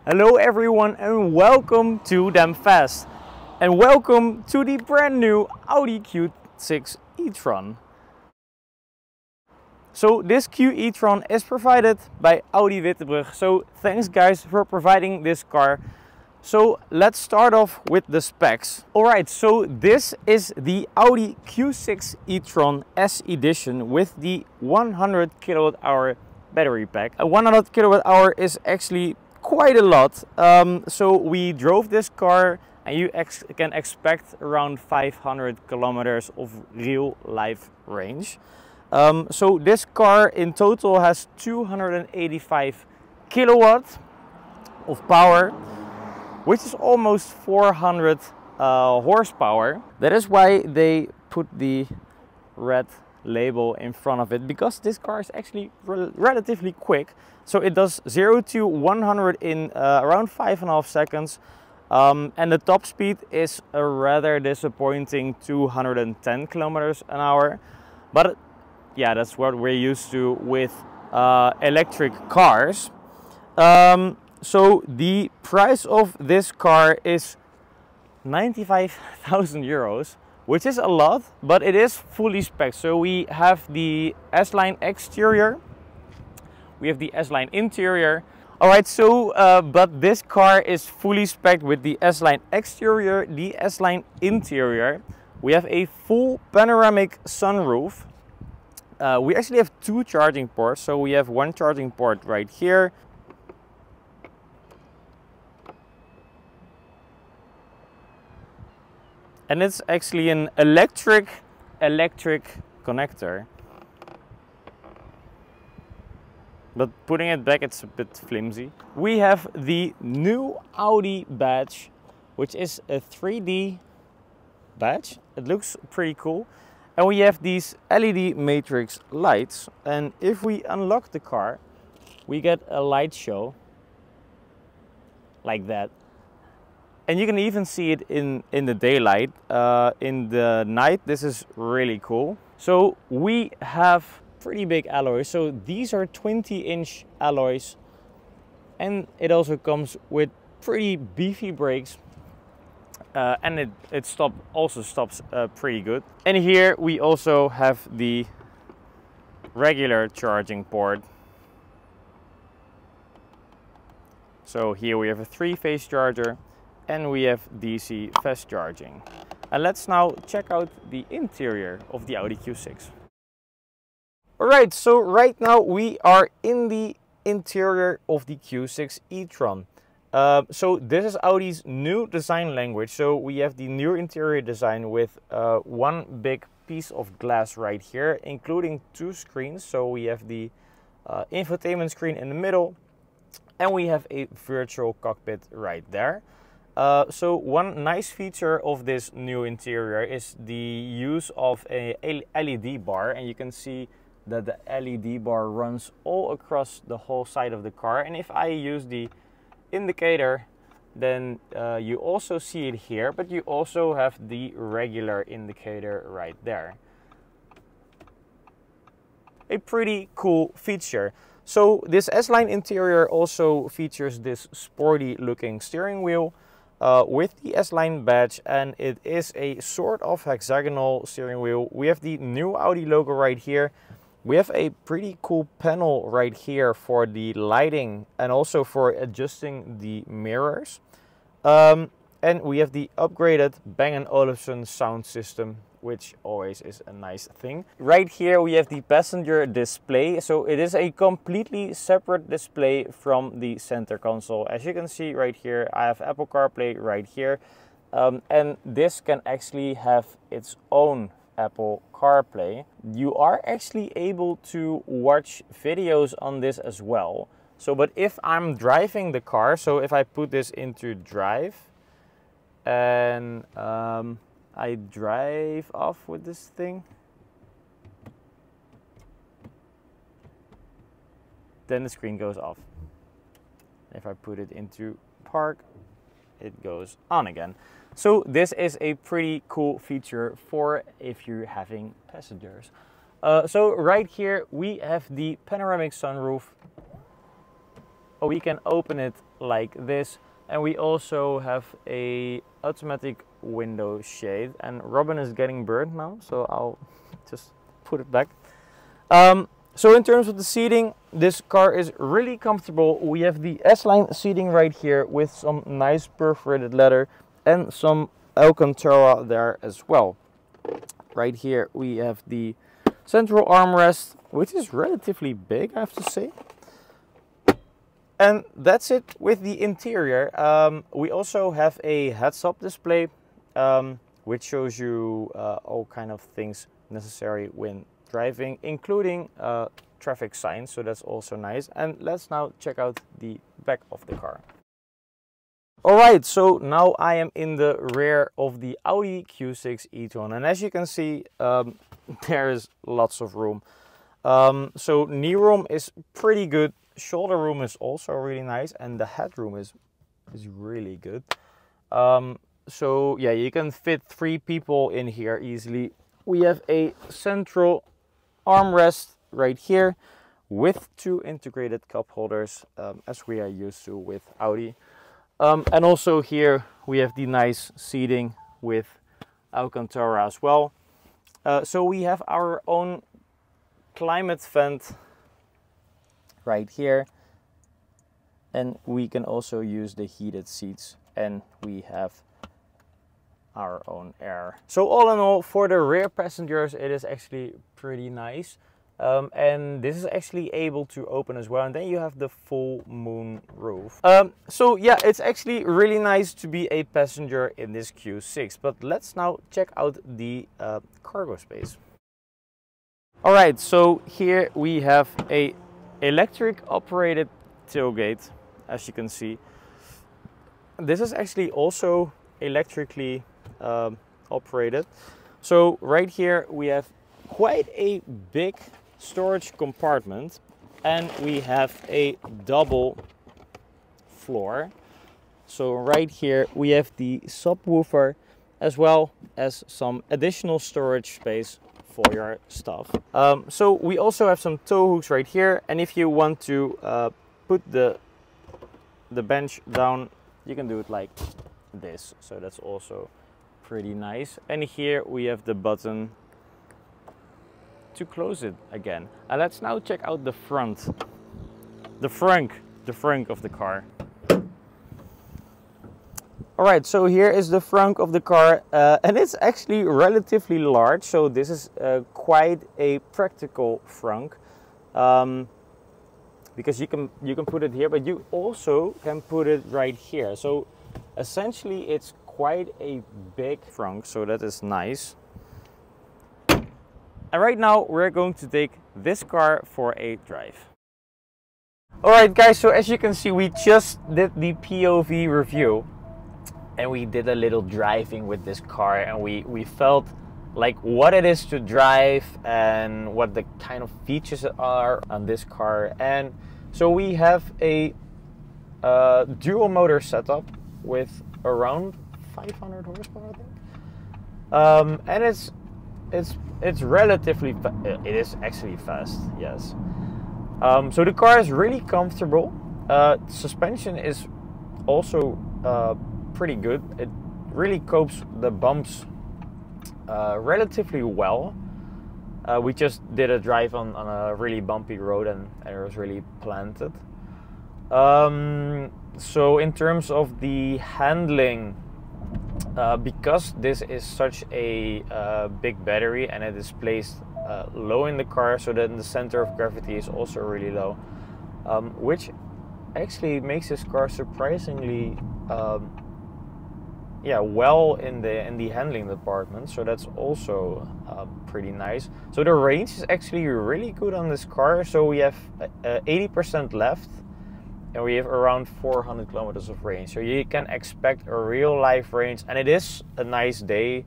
Hello everyone and welcome to Them Fast. And welcome to the brand new Audi Q6 E-Tron. So this Q E-Tron is provided by Audi Wittebrug. So thanks guys for providing this car. So let's start off with the specs. Alright, so this is the Audi Q6 E-Tron S Edition with the 100 kWh battery pack. A 100 kWh is actually quite a lot. So we drove this car and you can expect around 500 kilometers of real life range. So this car in total has 285 kilowatts of power, which is almost 400 horsepower. That is why they put the red label in front of it, because this car is actually relatively quick. So it does 0 to 100 in around 5.5 seconds. And the top speed is a rather disappointing 210 kilometers an hour. But yeah, that's what we're used to with electric cars. So the price of this car is 95,000 euros, which is a lot, but it is fully spec'd. So we have the S-Line exterior, we have the S-Line interior. Alright, so but this car is fully spec'd with the S-Line exterior, the S-Line interior. We have a full panoramic sunroof. We actually have two charging ports. So we have one charging port right here. And it's actually an electric connector. But putting it back, it's a bit flimsy. We have the new Audi badge, which is a 3D badge. It looks pretty cool. And we have these LED matrix lights. And if we unlock the car, we get a light show like that. And you can even see it in the daylight. In the night, this is really cool. So we have pretty big alloys. So these are 20-inch alloys. And it also comes with pretty beefy brakes. And it also stops pretty good. And here we also have the regular charging port. So here we have a 3-phase charger. And we have DC fast charging. And let's now check out the interior of the Audi Q6. Alright, so right now we are in the interior of the Q6 E-Tron. So this is Audi's new design language. So we have the new interior design with one big piece of glass right here, including two screens. So we have the infotainment screen in the middle, and we have a virtual cockpit right there. So one nice feature of this new interior is the use of a LED bar, and you can see that the LED bar runs all across the whole side of the car. And if I use the indicator, then you also see it here, but you also have the regular indicator right there. A pretty cool feature. So this S-Line interior also features this sporty looking steering wheel with the S-Line badge, and it is a sort of hexagonal steering wheel. We have the new Audi logo right here. We have a pretty cool panel right here for the lighting and also for adjusting the mirrors. And we have the upgraded Bang & Olufsen sound system, which always is a nice thing. Right here we have the passenger display. So it is a completely separate display from the center console. As you can see right here, I have Apple CarPlay right here. And this can actually have its own Apple CarPlay. You are actually able to watch videos on this as well. So, but if I'm driving the car, so if I put this into drive and I drive off with this thing, then the screen goes off. If I put it into park, it goes on again. So this is a pretty cool feature for if you're having passengers. So right here we have the panoramic sunroof. We can open it like this. And we also have a automatic window shade, and Robin is getting burnt now, so I'll just put it back. So in terms of the seating, this car is really comfortable. We have the S-Line seating right here with some nice perforated leather and some Alcantara there as well. Right here we have the central armrest, which is relatively big, I have to say. And that's it with the interior. We also have a heads-up display, which shows you all kind of things necessary when driving, including traffic signs, so that's also nice. And let's now check out the back of the car. Alright, so now I am in the rear of the Audi Q6 E-Tron, and as you can see, there is lots of room. So knee room is pretty good, shoulder room is also really nice, and the headroom is really good. So yeah, you can fit 3 people in here easily. We have a central armrest right here with 2 integrated cup holders, as we are used to with Audi. And also here we have the nice seating with Alcantara as well. So we have our own climate vent right here, and we can also use the heated seats, and we have our own air. So all in all, for the rear passengers, it is actually pretty nice. And this is actually able to open as well, and then you have the full moon roof. So yeah, it's actually really nice to be a passenger in this Q6, but let's now check out the cargo space. Alright, so here we have a electric operated tailgate, as you can see. This is actually also electrically operated. So right here we have quite a big storage compartment, and we have a double floor. So right here we have the subwoofer as well as some additional storage space for your stuff. So we also have some tow hooks right here, and if you want to put the bench down, you can do it like this, so that's also pretty nice. And here we have the button to close it again. And let's now check out the front, the frunk of the car. Alright, so here is the frunk of the car, and it's actually relatively large, so this is quite a practical frunk, because you can put it here, but you also can put it right here. So essentially it's quite a big frunk, so that is nice. And right now we're going to take this car for a drive. Alright guys, so as you can see, we just did the POV review. And we did a little driving with this car, and we felt like what it is to drive and what the kind of features are on this car. And so we have a dual motor setup with around 500 horsepower, I think. And it's relatively it is actually fast, yes. So the car is really comfortable. Suspension is also pretty good. It really copes the bumps relatively well. We just did a drive on a really bumpy road, and it was really planted. So in terms of the handling, because this is such a big battery and it is placed low in the car, so that the center of gravity is also really low, which actually makes this car surprisingly well in the handling department, so that's also pretty nice. So the range is actually really good on this car. So we have 80% left, and we have around 400 kilometers of range. So you can expect a real life range, and it is a nice day.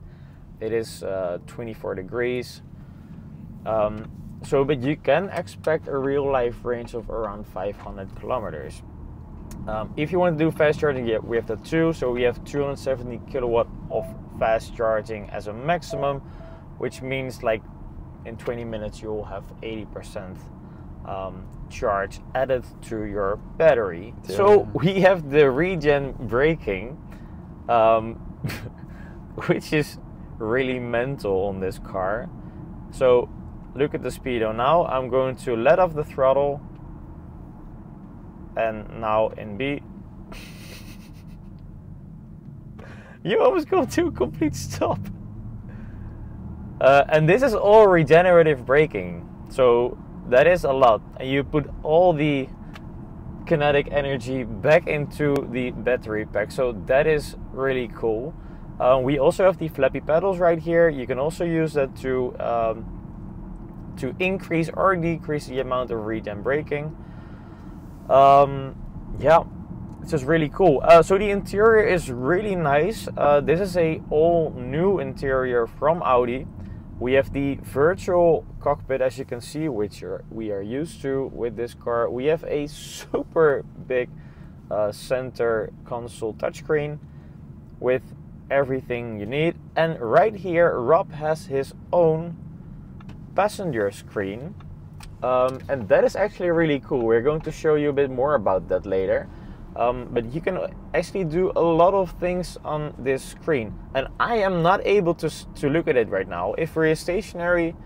It is 24 degrees. But you can expect a real life range of around 500 kilometers. If you want to do fast charging, yeah, we have that too. So we have 270 kilowatt of fast charging as a maximum, which means like in 20 minutes you will have 80% charge added to your battery. Yeah. So we have the regen braking, which is really mental on this car. So look at the speedo. Now I'm going to let off the throttle, and now in B. You almost go to a complete stop. And this is all regenerative braking, so that is a lot. And you put all the kinetic energy back into the battery pack, so that is really cool. We also have the flappy pedals right here. You can also use that to increase or decrease the amount of regen braking. Yeah, it's just really cool. So the interior is really nice. This is a all new interior from Audi. We have the virtual cockpit, as you can see, which we are used to with this car. We have a super big center console touchscreen with everything you need. And right here, Rob has his own passenger screen. And that is actually really cool. We're going to show you a bit more about that later. But you can actually do a lot of things on this screen. And I am not able to look at it right now. If we're stationary,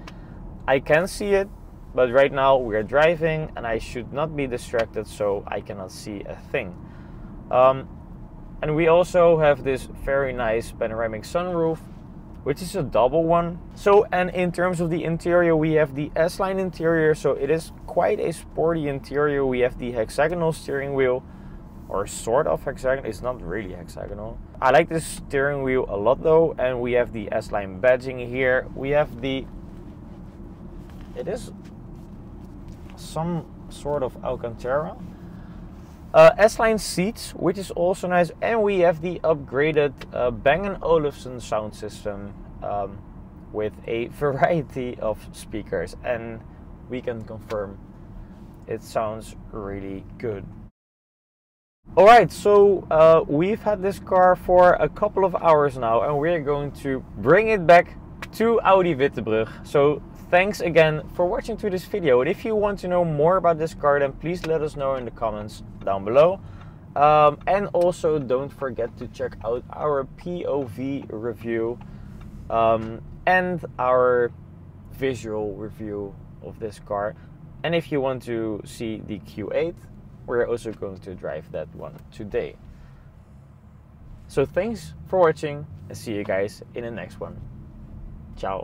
I can see it. But right now we're driving and I should not be distracted, so I cannot see a thing. And we also have this very nice panoramic sunroof, which is a double one. So, and in terms of the interior, we have the S-Line interior. So it is quite a sporty interior. We have the hexagonal steering wheel. Or sort of hexagonal, it's not really hexagonal. I like this steering wheel a lot though, and we have the S-Line badging here. We have the, it is some sort of Alcantara. S-Line seats, which is also nice, and we have the upgraded Bang & Olufsen sound system with a variety of speakers, and we can confirm it sounds really good. Alright, so we've had this car for a couple of hours now, and we're going to bring it back to Audi Wittebrug. So thanks again for watching to this video, and if you want to know more about this car, then please let us know in the comments down below. And also don't forget to check out our POV review and our visual review of this car. And if you want to see the Q8, we're also going to drive that one today. So thanks for watching, and see you guys in the next one. Ciao.